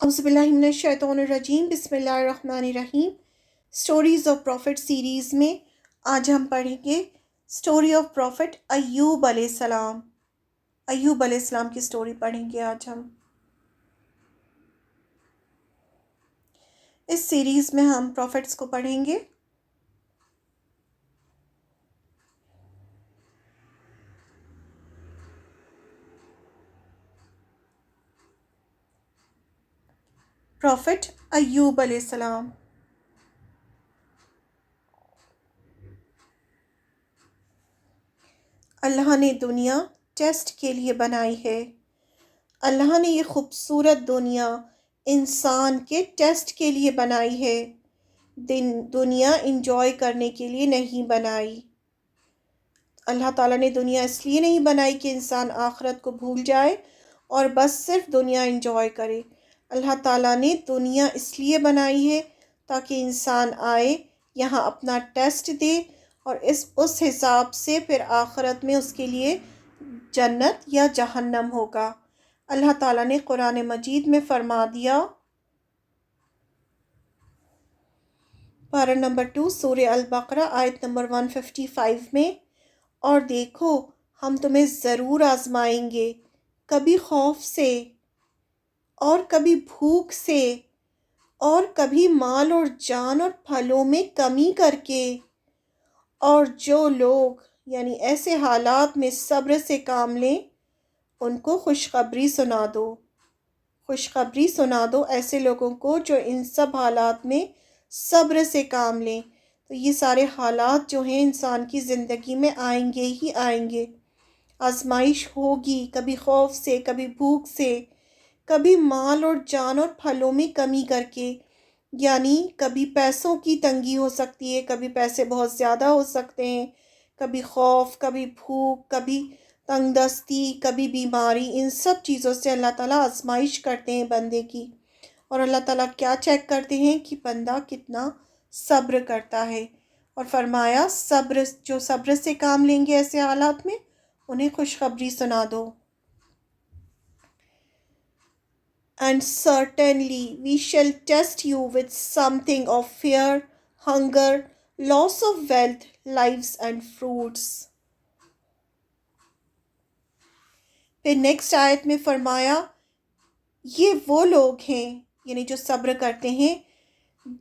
اعوذ باللہ من الشیطان الرجیم، بسم اللہ الرحمن الرحیم۔ سٹوریز آف پروفٹ سیریز میں آج ہم پڑھیں گے سٹوری آف پروفٹ ایوب علیہ السلام۔ ایوب علیہ السلام کی سٹوری پڑھیں گے آج ہم۔ اس سیریز میں ہم پروفٹس کو پڑھیں گے۔ پروفٹ ایوب علیہ السلام۔ اللہ نے دنیا ٹیسٹ کے لیے بنائی ہے۔ اللہ نے یہ خوبصورت دنیا انسان کے ٹیسٹ کے لیے بنائی ہے۔ دنیا انجوائے کرنے کے لیے نہیں بنائی۔ اللہ تعالیٰ نے دنیا اس لیے نہیں بنائی کہ انسان آخرت کو بھول جائے اور بس صرف دنیا انجوائے کرے۔ اللہ تعالیٰ نے دنیا اس لیے بنائی ہے تاکہ انسان آئے، یہاں اپنا ٹیسٹ دے اور اس حساب سے پھر آخرت میں اس کے لیے جنت یا جہنم ہوگا۔ اللہ تعالیٰ نے قرآن مجید میں فرما دیا، پارہ نمبر 2 سورہ البقرہ آیت نمبر 155 میں، اور دیکھو ہم تمہیں ضرور آزمائیں گے، کبھی خوف سے اور کبھی بھوک سے اور کبھی مال اور جان اور پھلوں میں کمی کر کے، اور جو لوگ یعنی ایسے حالات میں صبر سے کام لیں ان کو خوشخبری سنا دو۔ خوشخبری سنا دو ایسے لوگوں کو جو ان سب حالات میں صبر سے کام لیں۔ تو یہ سارے حالات جو ہیں انسان کی زندگی میں آئیں گے ہی آئیں گے۔ آزمائش ہوگی، کبھی خوف سے، کبھی بھوک سے، کبھی مال اور جان اور پھلوں میں کمی کر کے، یعنی کبھی پیسوں کی تنگی ہو سکتی ہے، کبھی پیسے بہت زیادہ ہو سکتے ہیں، کبھی خوف، کبھی بھوک، کبھی تنگ دستی، کبھی بیماری۔ ان سب چیزوں سے اللہ تعالیٰ آزمائش کرتے ہیں بندے کی، اور اللہ تعالیٰ کیا چیک کرتے ہیں کہ بندہ کتنا صبر کرتا ہے۔ اور فرمایا جو صبر سے کام لیں گے ایسے حالات میں انہیں خوشخبری سنا دو۔ And certainly we shall test you with something of fear, hunger, loss of wealth, lives and fruits. پھر نیکسٹ آیت میں فرمایا، یہ وہ لوگ ہیں یعنی جو صبر کرتے ہیں،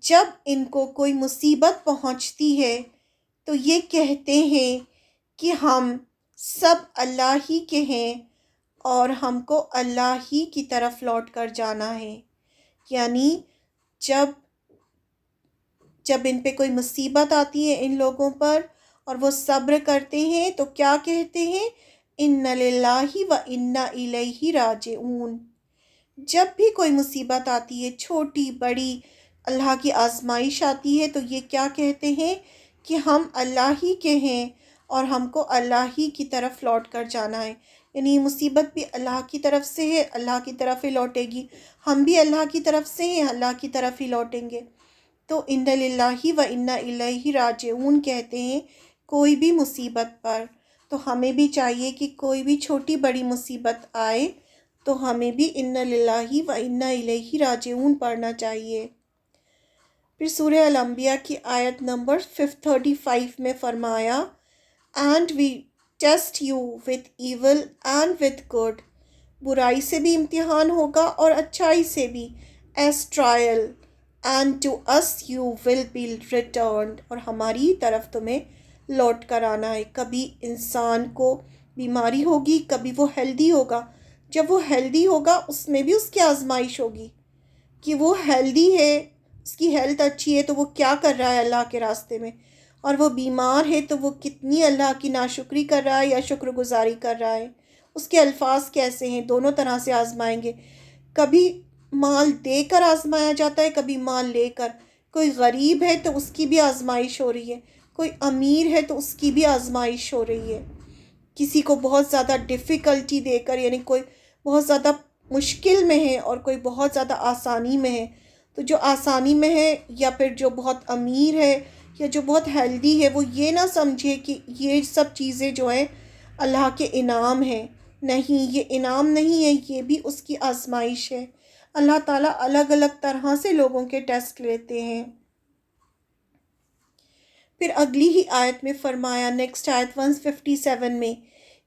جب ان کو کوئی مصیبت پہنچتی ہے تو یہ کہتے ہیں کہ ہم سب اللہ ہی کے ہیں اور ہم کو اللہ ہی کی طرف لوٹ کر جانا ہے۔ یعنی جب ان پہ کوئی مصیبت آتی ہے ان لوگوں پر اور وہ صبر کرتے ہیں تو کیا کہتے ہیں؟ اِنَّ لِلَّهِ وَإِنَّا إِلَيْهِ رَاجِعُونَ۔ جب بھی کوئی مصیبت آتی ہے، چھوٹی بڑی اللہ کی آزمائش آتی ہے، تو یہ کیا کہتے ہیں کہ ہم اللہ ہی کے ہیں اور ہم کو اللہ ہی کی طرف لوٹ کر جانا ہے۔ یعنی مصیبت بھی اللہ کی طرف سے ہے، اللہ کی طرف ہی لوٹے گی، ہم بھی اللہ کی طرف سے ہیں، اللہ کی طرف ہی لوٹیں گے۔ تو اِنَّ لِلَّهِ وَإِنَّا إِلَيْهِ رَاجِعُونَ کہتے ہیں کوئی بھی مصیبت پر۔ تو ہمیں بھی چاہیے کہ کوئی بھی چھوٹی بڑی مصیبت آئے تو ہمیں بھی اِنَّ لِلَّهِ وَإِنَّا إِلَيْهِ رَاجِعُونَ پڑھنا چاہیے۔ پھر سورہ الانبیاء کی آیت نمبر 35 میں فرمایا، "And we test you with evil and with good." برائی سے بھی امتحان ہوگا اور اچھائی سے بھی، as trial, and to us you will be returned. اور ہماری طرف تمہیں لوٹ کر آنا ہے۔ کبھی انسان کو بیماری ہوگی، کبھی وہ ہیلدی ہوگا۔ جب وہ ہیلدی ہوگا اس میں بھی اس کی آزمائش ہوگی کہ وہ ہیلدی ہے، اس کی ہیلتھ اچھی ہے تو وہ کیا کر رہا ہے اللہ کے راستے میں، اور وہ بیمار ہے تو وہ کتنی اللہ کی ناشکری کر رہا ہے یا شکر گزاری کر رہا ہے، اس کے الفاظ کیسے ہیں، دونوں طرح سے آزمائیں گے۔ کبھی مال دے کر آزمایا جاتا ہے، کبھی مال لے کر۔ کوئی غریب ہے تو اس کی بھی آزمائش ہو رہی ہے، کوئی امیر ہے تو اس کی بھی آزمائش ہو رہی ہے۔ کسی کو بہت زیادہ ڈیفیکلٹی دے کر، یعنی کوئی بہت زیادہ مشکل میں ہے اور کوئی بہت زیادہ آسانی میں ہے، تو جو آسانی میں ہے یا پھر جو بہت امیر ہے یا جو بہت ہیلدی ہے، وہ یہ نہ سمجھے کہ یہ سب چیزیں جو ہیں اللہ کے انعام ہیں۔ نہیں، یہ انعام نہیں ہے، یہ بھی اس کی آزمائش ہے۔ اللہ تعالیٰ الگ الگ طرح سے لوگوں کے ٹیسٹ لیتے ہیں۔ پھر اگلی ہی آیت میں فرمایا، نیکسٹ آیت 157 میں،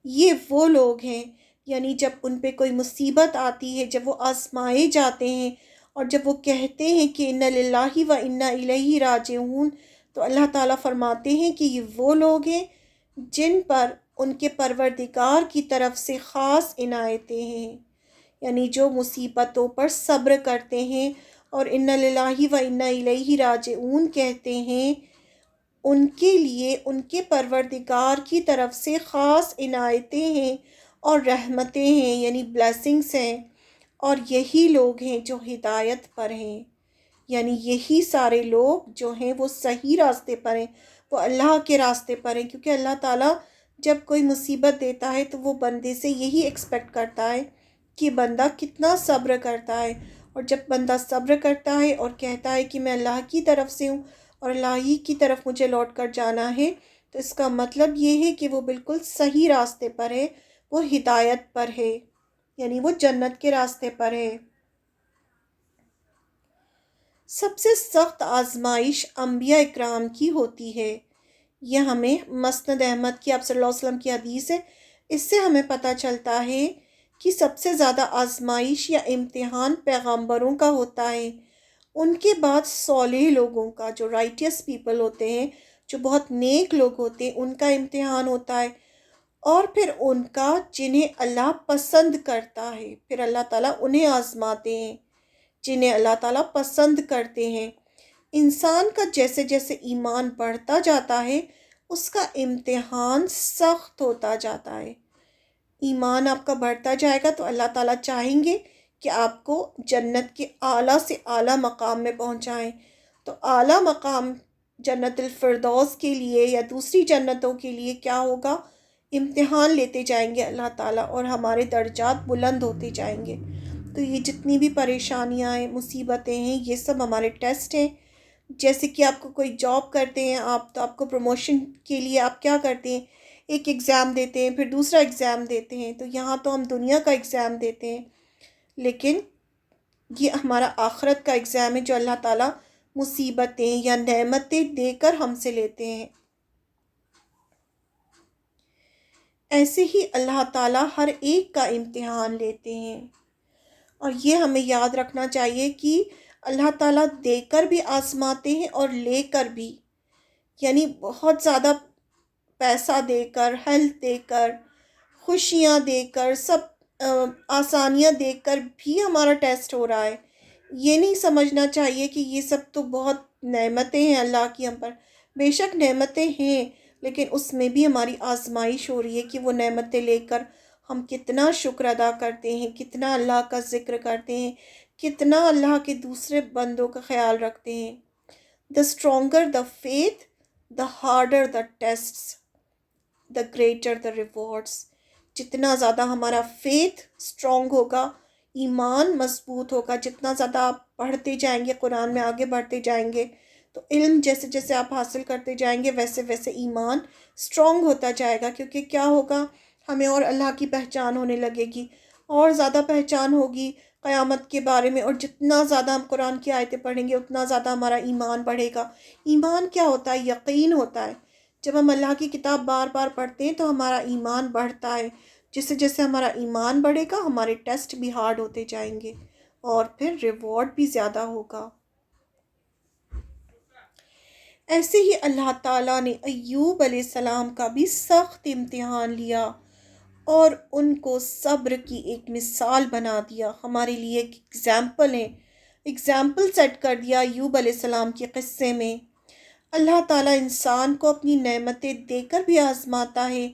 یہ وہ لوگ ہیں، یعنی جب ان پہ کوئی مصیبت آتی ہے، جب وہ آزمائے جاتے ہیں اور جب وہ کہتے ہیں کہ انا للہ و انا الیہ راجعون، تو اللہ تعالیٰ فرماتے ہیں کہ یہ وہ لوگ ہیں جن پر ان کے پروردگار کی طرف سے خاص عنایتیں ہیں، یعنی جو مصیبتوں پر صبر کرتے ہیں اور انا للہ و انا الیہ راجعون کہتے ہیں، ان کے لیے ان کے پروردگار کی طرف سے خاص عنایتیں ہیں اور رحمتیں ہیں، یعنی بلیسنگس ہیں، اور یہی لوگ ہیں جو ہدایت پر ہیں، یعنی یہی سارے لوگ جو ہیں وہ صحیح راستے پر ہیں، وہ اللہ کے راستے پر ہیں، کیونکہ اللہ تعالیٰ جب کوئی مصیبت دیتا ہے تو وہ بندے سے یہی ایکسپیکٹ کرتا ہے کہ بندہ کتنا صبر کرتا ہے، اور جب بندہ صبر کرتا ہے اور کہتا ہے کہ میں اللہ کی طرف سے ہوں اور اللہ ہی کی طرف مجھے لوٹ کر جانا ہے، تو اس کا مطلب یہ ہے کہ وہ بالکل صحیح راستے پر ہے، وہ ہدایت پر ہے، یعنی وہ جنت کے راستے پر ہے۔ سب سے سخت آزمائش انبیاء اکرام کی ہوتی ہے، یہ ہمیں مسند احمد کی آپ صلی اللہ علیہ وسلم کی حدیث ہے، اس سے ہمیں پتہ چلتا ہے کہ سب سے زیادہ آزمائش یا امتحان پیغمبروں کا ہوتا ہے، ان کے بعد صالح لوگوں کا، جو رائٹیس پیپل ہوتے ہیں، جو بہت نیک لوگ ہوتے ہیں، ان کا امتحان ہوتا ہے، اور پھر ان کا جنہیں اللہ پسند کرتا ہے، پھر اللہ تعالیٰ انہیں آزماتے ہیں جنہیں اللہ تعالیٰ پسند کرتے ہیں۔ انسان کا جیسے جیسے ایمان بڑھتا جاتا ہے، اس کا امتحان سخت ہوتا جاتا ہے۔ ایمان آپ کا بڑھتا جائے گا تو اللہ تعالیٰ چاہیں گے کہ آپ کو جنت کے اعلیٰ سے اعلیٰ مقام میں پہنچائیں، تو اعلیٰ مقام جنت الفردوس کے لیے یا دوسری جنتوں کے لیے کیا ہوگا؟ امتحان لیتے جائیں گے اللہ تعالیٰ، اور ہمارے درجات بلند ہوتے جائیں گے۔ تو یہ جتنی بھی پریشانیاں ہیں، مصیبتیں ہیں، یہ سب ہمارے ٹیسٹ ہیں۔ جیسے کہ آپ کو کوئی جاب کرتے ہیں آپ، تو آپ کو پروموشن کے لیے آپ کیا کرتے ہیں؟ ایک ایگزام دیتے ہیں، پھر دوسرا ایگزام دیتے ہیں، تو یہاں تو ہم دنیا کا ایگزام دیتے ہیں، لیکن یہ ہمارا آخرت کا ایگزام ہے جو اللہ تعالیٰ مصیبتیں یا نعمتیں دے کر ہم سے لیتے ہیں۔ ایسے ہی اللہ تعالیٰ ہر ایک کا امتحان لیتے ہیں، اور یہ ہمیں یاد رکھنا چاہیے کہ اللہ تعالیٰ دے کر بھی آزماتے ہیں اور لے کر بھی، یعنی بہت زیادہ پیسہ دے کر، ہیلتھ دے کر، خوشیاں دے کر، سب آسانیاں دے کر بھی ہمارا ٹیسٹ ہو رہا ہے۔ یہ نہیں سمجھنا چاہیے کہ یہ سب تو بہت نعمتیں ہیں اللہ کی ہم پر، بے شک نعمتیں ہیں، لیکن اس میں بھی ہماری آزمائش ہو رہی ہے کہ وہ نعمتیں لے کر ہم کتنا شکر ادا کرتے ہیں، کتنا اللہ کا ذکر کرتے ہیں، کتنا اللہ کے دوسرے بندوں کا خیال رکھتے ہیں۔ The stronger the faith, the harder the tests, the greater the rewards۔ جتنا زیادہ ہمارا فیتھ اسٹرانگ ہوگا، ایمان مضبوط ہوگا، جتنا زیادہ آپ پڑھتے جائیں گے، قرآن میں آگے بڑھتے جائیں گے، تو علم جیسے جیسے آپ حاصل کرتے جائیں گے، ویسے ویسے ایمان اسٹرانگ ہوتا جائے گا، کیونکہ کیا ہوگا؟ ہمیں اور اللہ کی پہچان ہونے لگے گی، اور زیادہ پہچان ہوگی قیامت کے بارے میں، اور جتنا زیادہ ہم قرآن کی آیتیں پڑھیں گے اتنا زیادہ ہمارا ایمان بڑھے گا۔ ایمان کیا ہوتا ہے؟ یقین ہوتا ہے۔ جب ہم اللہ کی کتاب بار بار پڑھتے ہیں تو ہمارا ایمان بڑھتا ہے، جیسے جیسے ہمارا ایمان بڑھے گا ہمارے ٹیسٹ بھی ہارڈ ہوتے جائیں گے، اور پھر ریوارڈ بھی زیادہ ہوگا۔ ایسے ہی اللہ تعالیٰ نے ایوب علیہ السلام کا بھی سخت امتحان لیا اور ان کو صبر کی ایک مثال بنا دیا، ہمارے لیے ایک ایگزامپل ہے، ایگزامپل سیٹ کر دیا ایوب علیہ السلام کے قصے میں۔ اللہ تعالیٰ انسان کو اپنی نعمتیں دے کر بھی آزماتا ہے،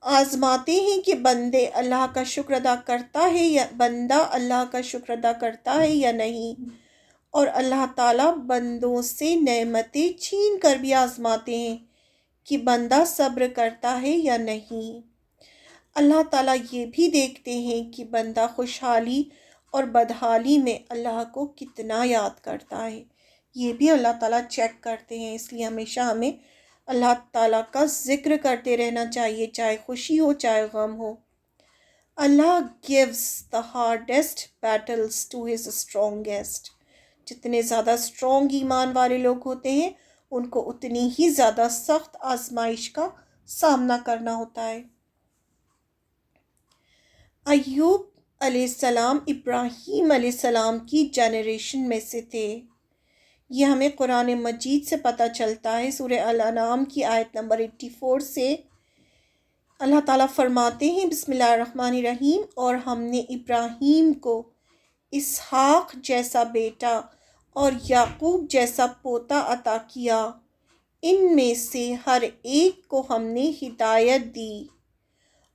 آزماتے ہیں کہ بندے اللہ کا شکر ادا کرتا ہے یا بندہ اللہ کا شکر ادا کرتا ہے یا نہیں، اور اللہ تعالیٰ بندوں سے نعمتیں چھین کر بھی آزماتے ہیں کہ بندہ صبر کرتا ہے یا نہیں۔ اللہ تعالیٰ یہ بھی دیکھتے ہیں کہ بندہ خوشحالی اور بدحالی میں اللہ کو کتنا یاد کرتا ہے، یہ بھی اللہ تعالیٰ چیک کرتے ہیں، اس لیے ہمیشہ ہمیں اللہ تعالیٰ کا ذکر کرتے رہنا چاہیے، چاہے خوشی ہو چاہے غم ہو۔ Allah gives the hardest battles to his strongest. جتنے زیادہ اسٹرانگ ایمان والے لوگ ہوتے ہیں ان کو اتنی ہی زیادہ سخت آزمائش کا سامنا کرنا ہوتا ہے۔ ایوب علیہ السلام ابراہیم علیہ السلام کی جنریشن میں سے تھے۔ یہ ہمیں قرآن مجید سے پتہ چلتا ہے۔ سورہ الانعام کی آیت نمبر 84 سے اللہ تعالیٰ فرماتے ہیں بسم اللہ الرحمن الرحیم، اور ہم نے ابراہیم کو اسحاق جیسا بیٹا اور یعقوب جیسا پوتا عطا کیا، ان میں سے ہر ایک کو ہم نے ہدایت دی،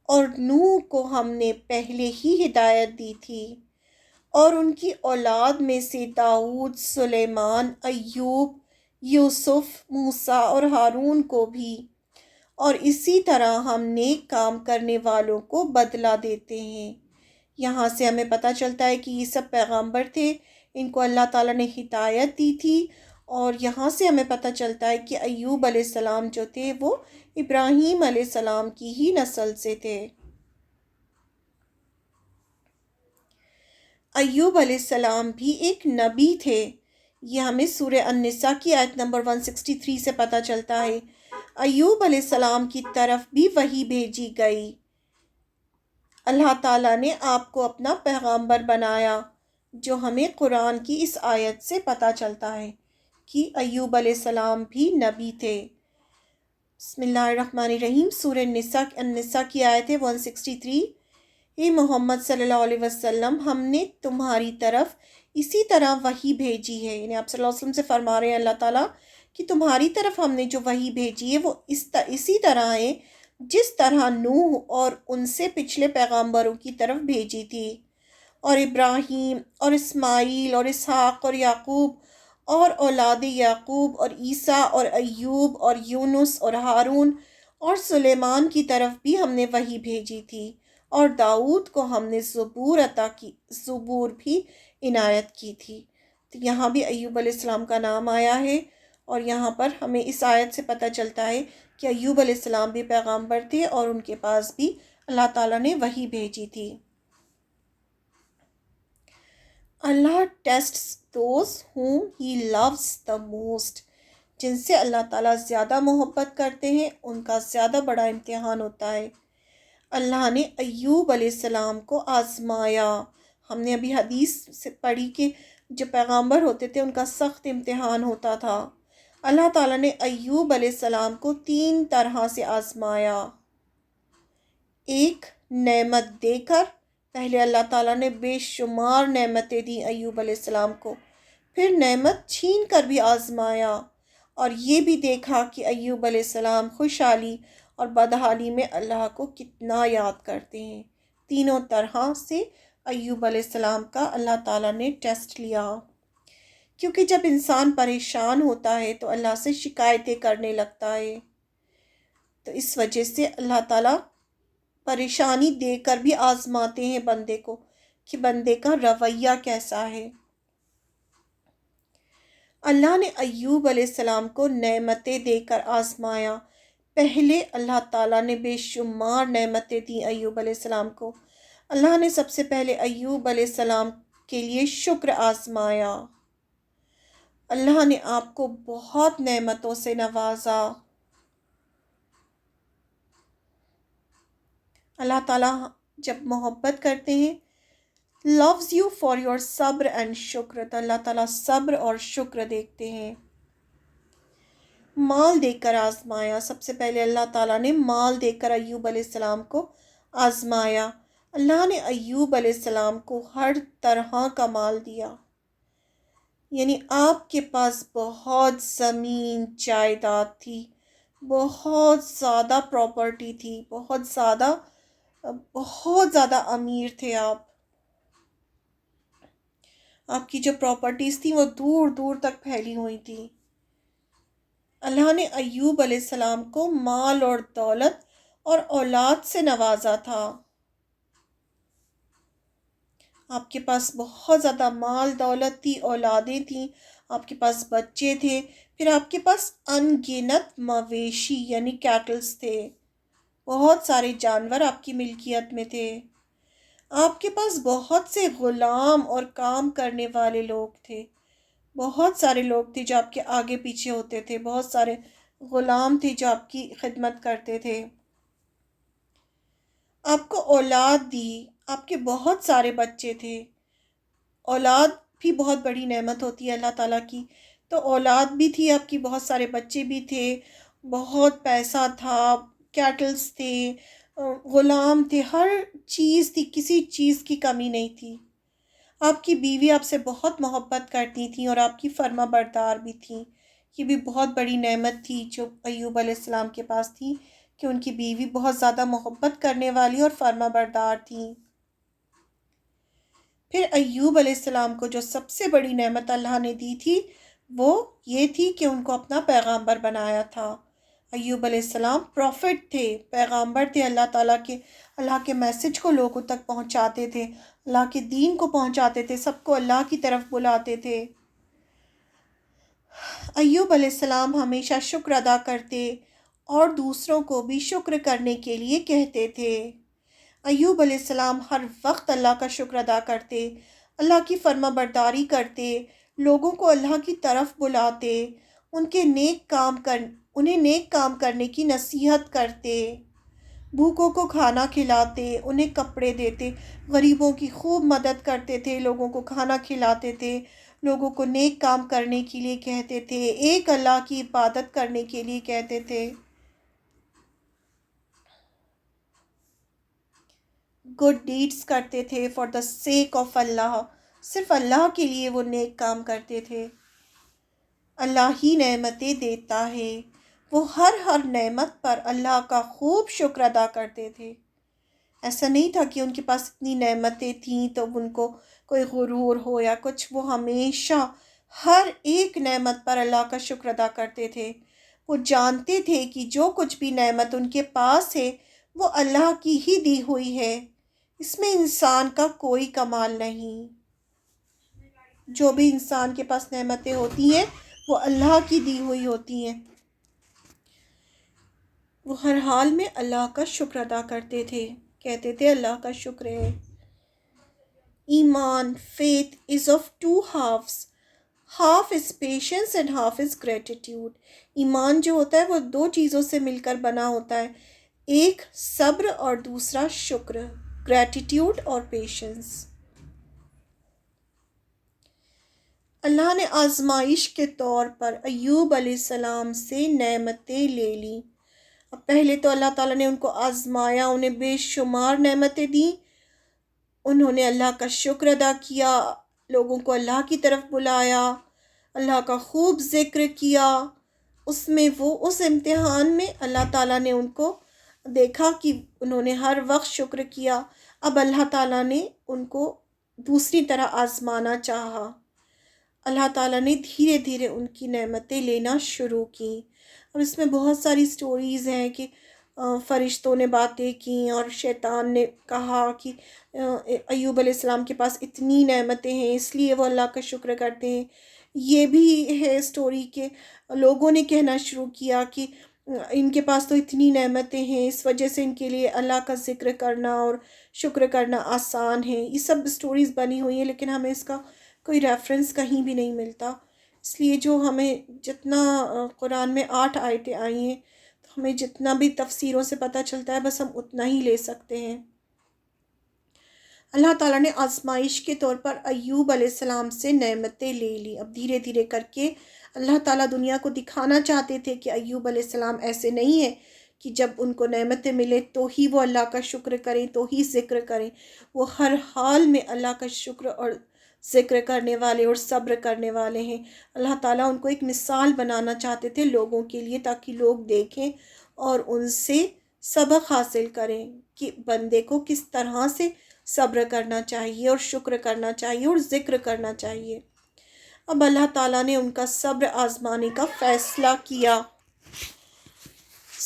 اور نوح کو ہم نے پہلے ہی ہدایت دی تھی، اور ان کی اولاد میں سے داؤد، سلیمان، ایوب، یوسف، موسیٰ اور ہارون کو بھی، اور اسی طرح ہم نیک کام کرنے والوں کو بدلہ دیتے ہیں۔ یہاں سے ہمیں پتہ چلتا ہے کہ یہ سب پیغمبر تھے، ان کو اللہ تعالیٰ نے ہدایت دی تھی، اور یہاں سے ہمیں پتہ چلتا ہے کہ ایوب علیہ السلام جو تھے وہ ابراہیم علیہ السلام کی ہی نسل سے تھے۔ ایوب علیہ السلام بھی ایک نبی تھے۔ یہ ہمیں سورہ النساء کی آیت نمبر 163 سے پتہ چلتا ہے۔ ایوب علیہ السلام کی طرف بھی وحی بھیجی گئی۔ اللہ تعالیٰ نے آپ کو اپنا پیغمبر بنایا، جو ہمیں قرآن کی اس آیت سے پتہ چلتا ہے کہ ایوب علیہ السلام بھی نبی تھے۔ بسم اللہ الرحمن الرحیم، سورہ النساء کی آیت ہے 163۔ اے محمد صلی اللہ علیہ وسلم، ہم نے تمہاری طرف اسی طرح وحی بھیجی ہے، یعنی آپ صلی اللہ علیہ وسلم سے فرما رہے ہیں اللہ تعالیٰ کہ تمہاری طرف ہم نے جو وحی بھیجی ہے وہ اسی طرح ہے جس طرح نوح اور ان سے پچھلے پیغمبروں کی طرف بھیجی تھی، اور ابراہیم اور اسماعیل اور اسحاق اور یعقوب اور اولاد یعقوب اور عیسیٰ اور ایوب اور یونس اور ہارون اور سلیمان کی طرف بھی ہم نے وحی بھیجی تھی، اور داؤد کو ہم نے زبور بھی عنایت کی تھی۔ تو یہاں بھی ایوب علیہ السلام کا نام آیا ہے، اور یہاں پر ہمیں اس آیت سے پتہ چلتا ہے کہ ایوب علیہ السلام بھی پیغمبر تھے اور ان کے پاس بھی اللہ تعالیٰ نے وحی بھیجی تھی۔ Allah tests those whom he loves the most. جن سے اللہ تعالیٰ زیادہ محبت کرتے ہیں ان کا زیادہ بڑا امتحان ہوتا ہے۔ اللہ نے ایوب علیہ السلام کو آزمایا۔ ہم نے ابھی حدیث سے پڑھی کہ جو پیغمبر ہوتے تھے ان کا سخت امتحان ہوتا تھا۔ اللہ تعالیٰ نے ایوب علیہ السلام کو 3 طرح سے آزمایا۔ ایک، نعمت دے کر، پہلے اللہ تعالیٰ نے بے شمار نعمتیں دیں ایوب علیہ السلام کو، پھر نعمت چھین کر بھی آزمایا، اور یہ بھی دیکھا کہ ایوب علیہ السلام خوشحالی اور بدحالی میں اللہ کو کتنا یاد کرتے ہیں۔ تینوں طرح سے ایوب علیہ السلام کا اللہ تعالیٰ نے ٹیسٹ لیا، کیونکہ جب انسان پریشان ہوتا ہے تو اللہ سے شکایتیں کرنے لگتا ہے، تو اس وجہ سے اللہ تعالیٰ پریشانی دے کر بھی آزماتے ہیں بندے کو کہ بندے کا رویہ کیسا ہے۔ اللہ نے ایوب علیہ السلام کو نعمتیں دے کر آزمایا۔ پہلے اللہ تعالیٰ نے بے شمار نعمتیں دیں ایوب علیہ السلام کو۔ اللہ نے سب سے پہلے ایوب علیہ السلام کے لیے شکر آزمایا۔ اللہ نے آپ کو بہت نعمتوں سے نوازا۔ اللہ تعالیٰ جب محبت کرتے ہیں loves you for your صبر and شکر، تو اللہ تعالیٰ صبر اور شکر دیکھتے ہیں۔ مال دے کر آزمایا۔ سب سے پہلے اللہ تعالیٰ نے مال دے کر ایوب علیہ السلام کو آزمایا۔ اللہ نے ایوب علیہ السلام کو ہر طرح کا مال دیا، یعنی آپ کے پاس بہت زمین جائیداد تھی، بہت زیادہ پراپرٹی تھی، بہت زیادہ امیر تھے آپ۔ آپ کی جو پراپرٹیز تھیں وہ دور دور تک پھیلی ہوئی تھی۔ اللہ نے ایوب علیہ السلام کو مال اور دولت اور اولاد سے نوازا تھا۔ آپ کے پاس بہت زیادہ مال دولت تھی، اولادیں تھیں، آپ کے پاس بچے تھے، پھر آپ کے پاس ان گنت مویشی یعنی کیٹلز تھے، بہت سارے جانور آپ کی ملکیت میں تھے، آپ کے پاس بہت سے غلام اور کام کرنے والے لوگ تھے، بہت سارے لوگ تھے جو آپ کے آگے پیچھے ہوتے تھے، بہت سارے غلام تھے جو آپ کی خدمت کرتے تھے۔ آپ کو اولاد دی، آپ کے بہت سارے بچے تھے۔ اولاد بھی بہت بڑی نعمت ہوتی ہے اللہ تعالیٰ کی، تو اولاد بھی تھی آپ کی، بہت سارے بچے بھی تھے، بہت پیسہ تھا، کیٹلز تھے، غلام تھے، ہر چیز تھی، کسی چیز کی کمی نہیں تھی۔ آپ کی بیوی آپ سے بہت محبت کرتی تھیں اور آپ کی فرما بردار بھی تھیں۔ یہ بھی بہت بڑی نعمت تھی جو ایوب علیہ السلام کے پاس تھی، کہ ان کی بیوی بہت زیادہ محبت کرنے والی اور فرما بردار تھیں۔ پھر ایوب علیہ السلام کو جو سب سے بڑی نعمت اللہ نے دی تھی وہ یہ تھی کہ ان کو اپنا پیغامبر بنایا تھا۔ ایوب علیہ السلام پروفٹ تھے، پیغامبر تھے، اللہ کے میسج کو لوگوں تک پہنچاتے تھے، اللہ کے دین کو پہنچاتے تھے، سب کو اللہ کی طرف بلاتے تھے۔ ایوب علیہ السلام ہمیشہ شکر ادا کرتے اور دوسروں کو بھی شکر کرنے کے لیے کہتے تھے۔ ایوب علیہ السلام ہر وقت اللہ کا شکر ادا کرتے، اللہ کی فرما برداری کرتے، لوگوں کو اللہ کی طرف بلاتے، انہیں نیک کام کرنے کی نصیحت کرتے، بھوکوں کو کھانا کھلاتے، انہیں کپڑے دیتے، غریبوں کی خوب مدد کرتے تھے، لوگوں کو کھانا کھلاتے تھے، لوگوں کو نیک کام کرنے کے لیے کہتے تھے، ایک اللہ کی عبادت کرنے کے لیے کہتے تھے، گڈ ڈیڈز کرتے تھے فار دا سیک آف اللہ، صرف اللہ کے لیے وہ نیک کام کرتے تھے۔ اللہ ہی نعمتیں دیتا ہے، وہ ہر نعمت پر اللہ کا خوب شکر ادا کرتے تھے۔ ایسا نہیں تھا کہ ان کے پاس اتنی نعمتیں تھیں تو ان کو کوئی غرور ہو یا کچھ، وہ ہمیشہ ہر ایک نعمت پر اللہ کا شکر ادا کرتے تھے۔ وہ جانتے تھے کہ جو کچھ بھی نعمت ان کے پاس ہے وہ اللہ کی ہی دی ہوئی ہے، اس میں انسان کا کوئی کمال نہیں۔ جو بھی انسان کے پاس نعمتیں ہوتی ہیں وہ اللہ کی دی ہوئی ہوتی ہیں۔ وہ ہر حال میں اللہ کا شکر ادا کرتے تھے، کہتے تھے اللہ کا شکر ہے۔ ایمان faith is of two halves, half is patience and half is gratitude۔ ایمان جو ہوتا ہے وہ دو چیزوں سے مل کر بنا ہوتا ہے، ایک صبر اور دوسرا شکر، gratitude اور patience۔ اللہ نے آزمائش کے طور پر ایوب علیہ السلام سے نعمتیں لے لیں۔ اب پہلے تو اللہ تعالیٰ نے ان کو آزمایا، انہیں بے شمار نعمتیں دیں، انہوں نے اللہ کا شکر ادا کیا، لوگوں کو اللہ کی طرف بلایا، اللہ کا خوب ذکر کیا۔ اس امتحان میں اللہ تعالیٰ نے ان کو دیکھا کہ انہوں نے ہر وقت شکر کیا، اب اللہ تعالیٰ نے ان کو دوسری طرح آزمانا چاہا۔ اللہ تعالیٰ نے دھیرے دھیرے ان کی نعمتیں لینا شروع کیں۔ اب اس میں بہت ساری سٹوریز ہیں کہ فرشتوں نے باتیں کیں اور شیطان نے کہا کہ ایوب علیہ السلام کے پاس اتنی نعمتیں ہیں اس لیے وہ اللہ کا شکر کرتے ہیں۔ یہ بھی ہے سٹوری کہ لوگوں نے کہنا شروع کیا کہ ان کے پاس تو اتنی نعمتیں ہیں، اس وجہ سے ان کے لیے اللہ کا ذکر کرنا اور شکر کرنا آسان ہے۔ یہ سب سٹوریز بنی ہوئی ہیں لیکن ہمیں اس کا کوئی ریفرنس کہیں بھی نہیں ملتا، اس لیے جو ہمیں جتنا قرآن میں 8 آیتیں آئی ہیں تو ہمیں جتنا بھی تفسیروں سے پتہ چلتا ہے بس ہم اتنا ہی لے سکتے ہیں۔ اللہ تعالیٰ نے آزمائش کے طور پر ایوب علیہ السلام سے نعمتیں لے لی۔ اب دھیرے دھیرے کر کے اللہ تعالیٰ دنیا کو دکھانا چاہتے تھے کہ ایوب علیہ السلام ایسے نہیں ہیں کہ جب ان کو نعمتیں ملے تو ہی وہ اللہ کا شکر کریں، تو ہی ذکر کریں۔ وہ ہر حال میں اللہ کا شکر اور ذکر کرنے والے اور صبر کرنے والے ہیں۔ اللہ تعالیٰ ان کو ایک مثال بنانا چاہتے تھے لوگوں کے لیے، تاکہ لوگ دیکھیں اور ان سے سبق حاصل کریں کہ بندے کو کس طرح سے صبر کرنا چاہیے اور شکر کرنا چاہیے اور ذکر کرنا چاہیے۔ اب اللہ تعالیٰ نے ان کا صبر آزمانے کا فیصلہ کیا۔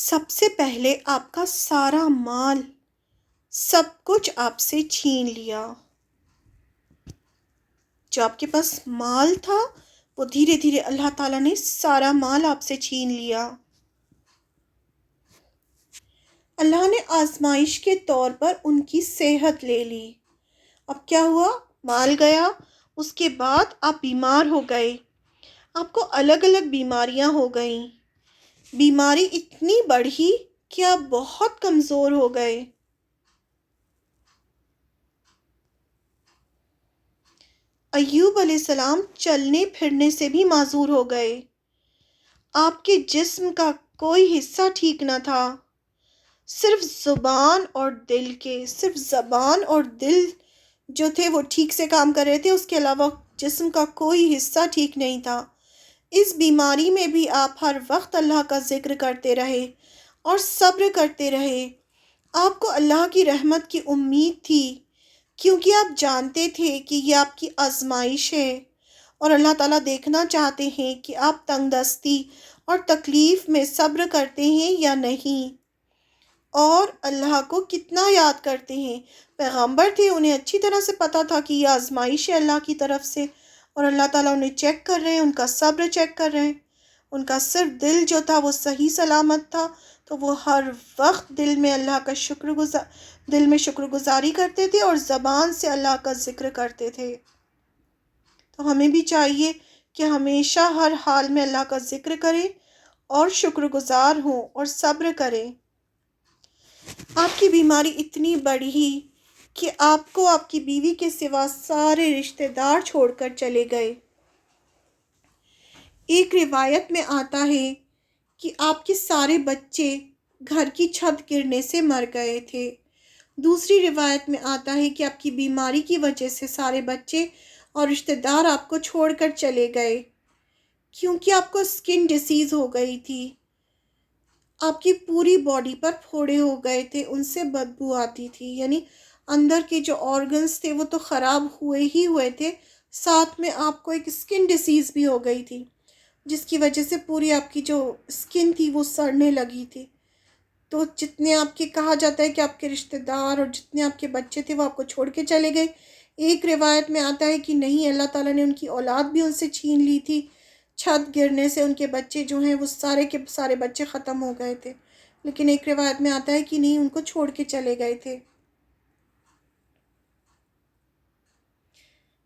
سب سے پہلے آپ کا سارا مال، سب کچھ آپ سے چھین لیا۔ جو آپ کے پاس مال تھا وہ دھیرے دھیرے اللہ تعالیٰ نے سارا مال آپ سے چھین لیا۔ اللہ نے آزمائش کے طور پر ان کی صحت لے لی۔ اب کیا ہوا؟ مال گیا، اس کے بعد آپ بیمار ہو گئے، آپ کو الگ الگ بیماریاں ہو گئیں، بیماری اتنی بڑھی کہ آپ بہت کمزور ہو گئے۔ ایوب علیہ السلام چلنے پھرنے سے بھی معذور ہو گئے، آپ کے جسم کا کوئی حصہ ٹھیک نہ تھا، صرف زبان اور دل جو تھے وہ ٹھیک سے کام کر رہے تھے، اس کے علاوہ جسم کا کوئی حصہ ٹھیک نہیں تھا۔ اس بیماری میں بھی آپ ہر وقت اللہ کا ذکر کرتے رہے اور صبر کرتے رہے۔ آپ کو اللہ کی رحمت کی امید تھی، کیونکہ آپ جانتے تھے کہ یہ آپ کی آزمائش ہے اور اللہ تعالیٰ دیکھنا چاہتے ہیں کہ آپ تنگ دستی اور تکلیف میں صبر کرتے ہیں یا نہیں، اور اللہ کو کتنا یاد کرتے ہیں۔ پیغمبر تھے، انہیں اچھی طرح سے پتہ تھا کہ یہ آزمائش ہے اللہ کی طرف سے، اور اللہ تعالیٰ انہیں چیک کر رہے ہیں، ان کا صبر چیک کر رہے ہیں۔ ان کا صرف دل جو تھا وہ صحیح سلامت تھا، تو وہ ہر وقت دل میں اللہ کا دل میں شکر گزاری کرتے تھے اور زبان سے اللہ کا ذکر کرتے تھے۔ تو ہمیں بھی چاہیے کہ ہمیشہ ہر حال میں اللہ کا ذکر کریں اور شکر گزار ہوں اور صبر کریں۔ آپ کی بیماری اتنی بڑھی کہ آپ کو آپ کی بیوی کے سوا سارے رشتہ دار چھوڑ کر چلے گئے۔ ایک روایت میں آتا ہے کہ آپ کے سارے بچے گھر کی چھت گرنے سے مر گئے تھے۔ دوسری روایت میں آتا ہے کہ آپ کی بیماری کی وجہ سے سارے بچے اور رشتہ دار آپ کو چھوڑ کر چلے گئے، کیونکہ آپ کو سکن ڈیزیز ہو گئی تھی، آپ کی پوری باڈی پر پھوڑے ہو گئے تھے، ان سے بدبو آتی تھی، یعنی اندر کے جو آرگنز تھے وہ تو خراب ہوئے تھے، ساتھ میں آپ کو ایک سکن ڈیزیز بھی ہو گئی تھی، جس کی وجہ سے پوری آپ کی جو سکن تھی وہ سڑنے لگی تھی۔ تو جتنے آپ کے کہا جاتا ہے کہ آپ کے رشتہ دار اور جتنے آپ کے بچے تھے وہ آپ کو چھوڑ کے چلے گئے۔ ایک روایت میں آتا ہے کہ نہیں، اللہ تعالیٰ نے ان کی اولاد بھی ان سے چھین لی تھی، چھت گرنے سے ان کے بچے جو ہیں وہ سارے کے سارے بچے ختم ہو گئے تھے، لیکن ایک روایت میں آتا ہے کہ نہیں، ان کو چھوڑ کے چلے گئے تھے۔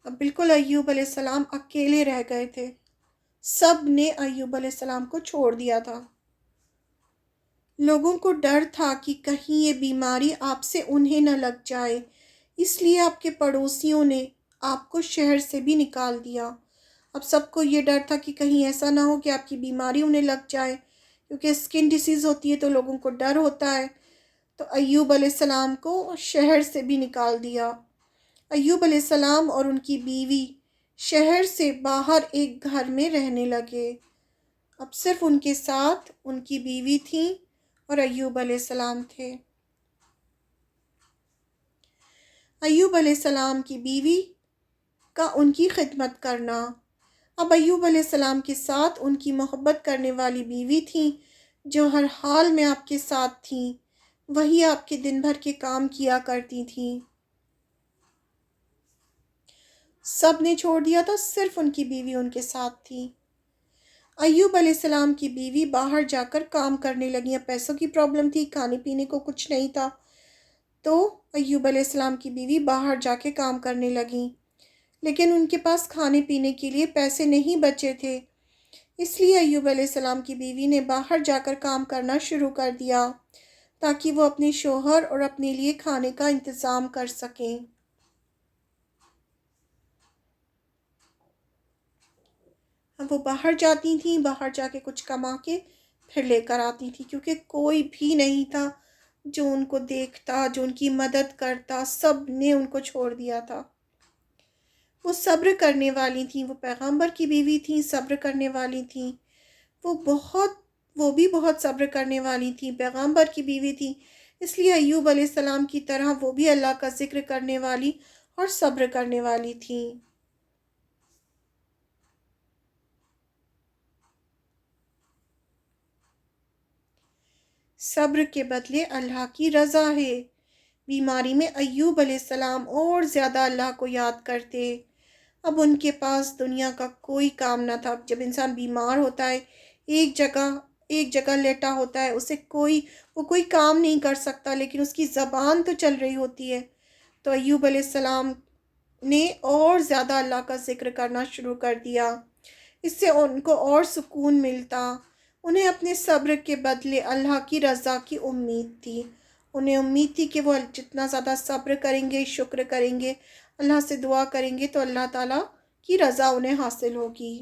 اب بالکل ایوب علیہ السلام اکیلے رہ گئے تھے، سب نے ایوب علیہ السلام کو چھوڑ دیا تھا۔ لوگوں کو ڈر تھا کہ کہیں یہ بیماری آپ سے انہیں نہ لگ جائے، اس لیے آپ کے پڑوسیوں نے آپ کو شہر سے بھی نکال دیا۔ اب سب کو یہ ڈر تھا کہ کہیں ایسا نہ ہو کہ آپ کی بیماری انہیں لگ جائے، کیونکہ سکن ڈیزیز ہوتی ہے تو لوگوں کو ڈر ہوتا ہے۔ تو ایوب علیہ السلام کو شہر سے بھی نکال دیا۔ ایوب علیہ السلام اور ان کی بیوی شہر سے باہر ایک گھر میں رہنے لگے۔ اب صرف ان کے ساتھ ان کی بیوی تھیں اور ایوب علیہ السلام تھے۔ ایوب علیہ السلام کی بیوی کا ان کی خدمت کرنا۔ اب ایوب علیہ السلام کے ساتھ ان کی محبت کرنے والی بیوی تھیں، جو ہر حال میں آپ کے ساتھ تھیں، وہی آپ کے دن بھر کے کام کیا کرتی تھیں۔ سب نے چھوڑ دیا تھا، صرف ان کی بیوی ان کے ساتھ تھی۔ ایوب علیہ السلام کی بیوی باہر جا کر کام کرنے لگی۔ اب پیسوں کی پرابلم تھی، کھانے پینے کو کچھ نہیں تھا، تو ایوب علیہ السلام کی بیوی باہر جا کے کام کرنے لگیں، لیکن ان کے پاس کھانے پینے کے لیے پیسے نہیں بچے تھے، اس لیے ایوب علیہ السلام کی بیوی نے باہر جا کر کام کرنا شروع کر دیا تاکہ وہ اپنے شوہر اور اپنے لیے کھانے کا انتظام کر سکیں۔ وہ باہر جاتی تھیں، باہر جا کے کچھ کما کے پھر لے کر آتی تھیں، کیونکہ کوئی بھی نہیں تھا جو ان کو دیکھتا، جو ان کی مدد کرتا، سب نے ان کو چھوڑ دیا تھا۔ وہ صبر کرنے والی تھیں، وہ پیغمبر کی بیوی تھیں، صبر کرنے والی تھیں، وہ بھی بہت صبر کرنے والی تھیں، پیغمبر کی بیوی تھیں، اس لیے ایوب علیہ السلام کی طرح وہ بھی اللہ کا ذکر کرنے والی اور صبر کرنے والی تھیں۔ صبر کے بدلے اللہ کی رضا ہے۔ بیماری میں ایوب علیہ السلام اور زیادہ اللہ کو یاد کرتے۔ اب ان کے پاس دنیا کا کوئی کام نہ تھا۔ جب انسان بیمار ہوتا ہے، ایک جگہ لیٹا ہوتا ہے، وہ کوئی کام نہیں کر سکتا، لیکن اس کی زبان تو چل رہی ہوتی ہے، تو ایوب علیہ السلام نے اور زیادہ اللہ کا ذکر کرنا شروع کر دیا، اس سے ان کو اور سکون ملتا۔ انہیں اپنے صبر کے بدلے اللہ کی رضا کی امید تھی، انہیں امید تھی کہ وہ جتنا زیادہ صبر کریں گے، شکر کریں گے، اللہ سے دعا کریں گے تو اللہ تعالیٰ کی رضا انہیں حاصل ہوگی۔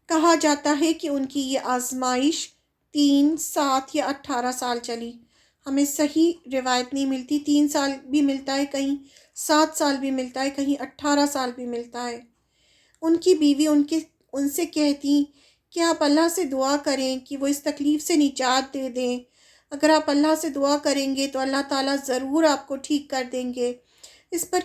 کہا جاتا ہے کہ ان کی یہ آزمائش 3، 7 یا 18 سال چلی۔ ہمیں صحیح روایت نہیں ملتی، 3 سال بھی ملتا ہے، کہیں 7 سال بھی ملتا ہے، کہیں 18 سال بھی ملتا ہے۔ ان کی بیوی ان سے کہتی کہ آپ اللہ سے دعا کریں کہ وہ اس تکلیف سے نجات دے دیں، اگر آپ اللہ سے دعا کریں گے تو اللہ تعالیٰ ضرور آپ کو ٹھیک کر دیں گے۔ اس پر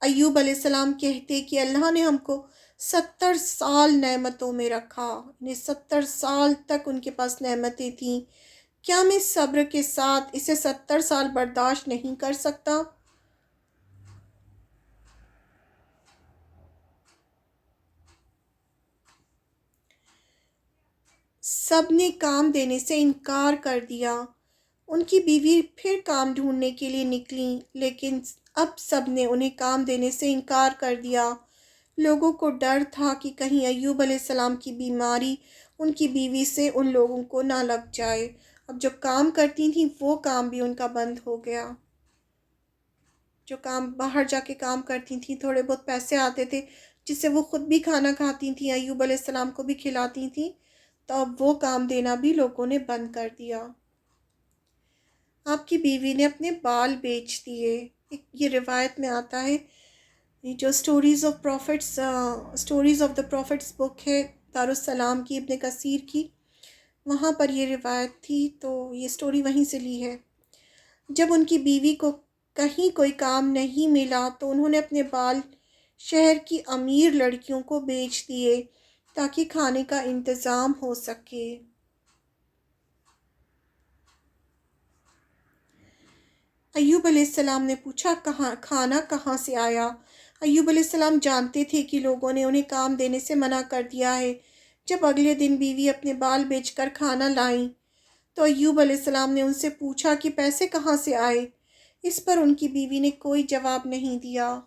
ایوب علیہ السلام کہتے کہ اللہ نے ہم کو 70 سال نعمتوں میں رکھا، یعنی 70 سال تک ان کے پاس نعمتیں تھیں، کیا میں صبر کے ساتھ اسے 70 سال برداشت نہیں کر سکتا؟ سب نے کام دینے سے انکار کر دیا۔ ان کی بیوی پھر کام ڈھونڈنے کے لیے نکلیں، لیکن اب سب نے انہیں کام دینے سے انکار کر دیا۔ لوگوں کو ڈر تھا کہ کہیں ایوب علیہ السلام کی بیماری ان کی بیوی سے ان لوگوں کو نہ لگ جائے۔ اب جو کام کرتی تھیں وہ کام بھی ان کا بند ہو گیا۔ جو کام باہر جا کے کام کرتی تھیں، تھوڑے بہت پیسے آتے تھے جس سے وہ خود بھی کھانا کھاتی تھیں، ایوب علیہ السلام کو بھی کھلاتی تھیں، تو اب وہ کام دینا بھی لوگوں نے بند کر دیا۔ آپ کی بیوی نے اپنے بال بیچ دیے۔ یہ روایت میں آتا ہے، یہ جو سٹوریز آف دا پروفٹس بک ہے دارالسلام کی، ابن کثیر کی، وہاں پر یہ روایت تھی، تو یہ سٹوری وہیں سے لی ہے۔ جب ان کی بیوی کو کہیں کوئی کام نہیں ملا تو انہوں نے اپنے بال شہر کی امیر لڑکیوں کو بیچ دیے تاکہ کھانے کا انتظام ہو سکے۔ ایوب علیہ السلام نے پوچھا کھانا کہاں سے آیا؟ ایوب علیہ السلام جانتے تھے کہ لوگوں نے انہیں کام دینے سے منع کر دیا ہے۔ جب اگلے دن بیوی اپنے بال بیچ کر کھانا لائیں تو ایوب علیہ السلام نے ان سے پوچھا کہ پیسے کہاں سے آئے؟ اس پر ان کی بیوی نے کوئی جواب نہیں دیا۔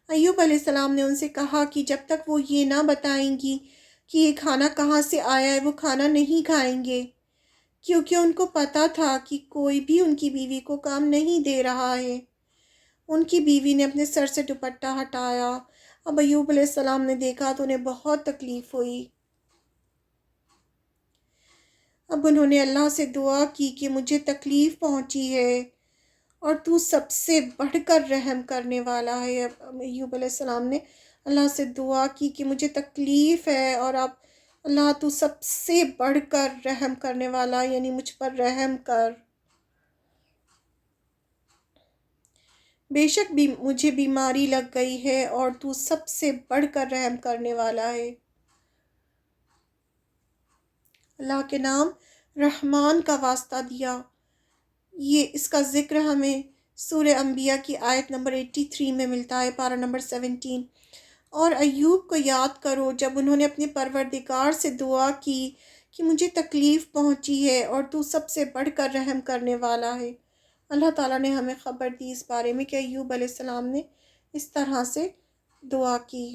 ایوب علیہ السلام نے ان سے کہا کہ جب تک وہ یہ نہ بتائیں گی کہ یہ کھانا کہاں سے آیا ہے، وہ کھانا نہیں کھائیں گے، کیونکہ ان کو پتہ تھا کہ کوئی بھی ان کی بیوی کو کام نہیں دے رہا ہے۔ ان کی بیوی نے اپنے سر سے دوپٹہ ہٹایا۔ اب ایوب علیہ السلام نے دیکھا تو انہیں بہت تکلیف ہوئی۔ اب انہوں نے اللہ سے دعا کی کہ مجھے تکلیف پہنچی ہے اور تو سب سے بڑھ کر رحم کرنے والا ہے۔ اب ایوب علیہ السلام نے اللہ سے دعا کی کہ مجھے تکلیف ہے اور اب اللہ تو سب سے بڑھ کر رحم کرنے والا، یعنی مجھ پر رحم کر۔ بے شک بھی مجھے بیماری لگ گئی ہے اور تو سب سے بڑھ کر رحم کرنے والا ہے۔ اللہ کے نام رحمان کا واسطہ دیا۔ اس کا ذکر ہمیں سورہ انبیاء کی آیت نمبر 83 میں ملتا ہے، پارہ نمبر 17۔ اور ایوب کو یاد کرو جب انہوں نے اپنے پروردگار سے دعا کی کہ مجھے تکلیف پہنچی ہے اور تو سب سے بڑھ کر رحم کرنے والا ہے۔ اللہ تعالیٰ نے ہمیں خبر دی اس بارے میں کہ ایوب علیہ السلام نے اس طرح سے دعا کی۔